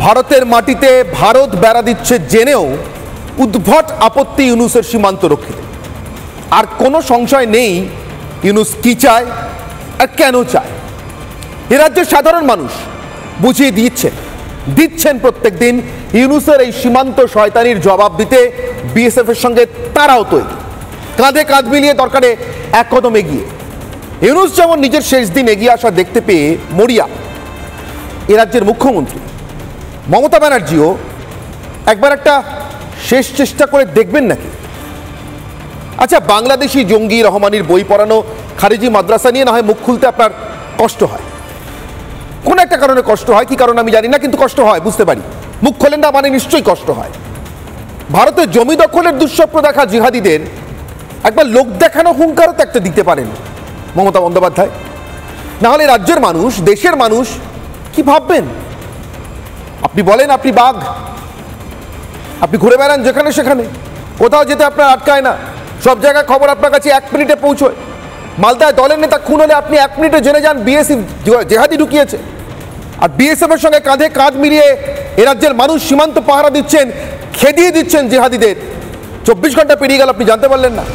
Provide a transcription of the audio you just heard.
ভারতের মাটিতে ভারত বেড়া দিচ্ছে জেনেও উদ্ভট আপত্তি ইউনূসের সীমান্ত রক্ষীতে। আর কোনো সংশয় নেই ইউনূস কি চায় আর কেন চায়। এ রাজ্যের সাধারণ মানুষ বুঝিয়ে দিচ্ছেন প্রত্যেক দিন ইউনূসের এই সীমান্ত শয়তানির জবাব দিতে বিএসএফ এর সঙ্গে তারাও তৈরি, কাঁধে কাঁধ মিলিয়ে দরকারে এক কদম এগিয়ে। ইউনূস যেমন নিজের শেষ দিন এগিয়ে আসা দেখতে পেয়ে মরিয়া, এ রাজ্যের মুখ্যমন্ত্রী মমতা ব্যানার্জিও একবার একটা শেষ চেষ্টা করে দেখবেন নাকি? আচ্ছা, বাংলাদেশি জঙ্গি রহমানির বই পড়ানো খারিজি মাদ্রাসা নিয়ে না হয় মুখ খুলতে আপনার কষ্ট হয়, কোন একটা কারণে কষ্ট হয়, কি কারণ আমি জানি না, কিন্তু কষ্ট হয়, বুঝতে পারি। মুখ খোলেন না মানে নিশ্চয়ই কষ্ট হয়। ভারতের জমি দখলের দুঃস্বপ্ন দেখা জিহাদিদের একবার লোক দেখানো হুঙ্কারও তো একটা দিতে পারেন মমতা বন্দ্যোপাধ্যায়। না হলে রাজ্যের মানুষ, দেশের মানুষ কি ভাববেন? আপনি বলেন আপনি বাঘ, আপনি ঘুরে বেড়ান যেখানে সেখানে, কোথাও যেতে আপনার আটকায় না, সব জায়গায় খবর আপনার কাছে 1 মিনিটে পৌঁছয়। মালদায় দলের নেতা খুন হলে আপনি 1 মিনিটে জেনে যান বিএসএফ জেহাদি ঢুকিয়েছে। আর বিএসএফ এর সঙ্গে কাঁধে কাঁধ মিলিয়ে এ রাজ্যের মানুষ সীমান্ত পাহারা দিচ্ছেন, খেদিয়ে দিচ্ছেন জেহাদিদের। 24 ঘন্টা পেরিয়ে গেল, আপনি জানতে পারলেন না।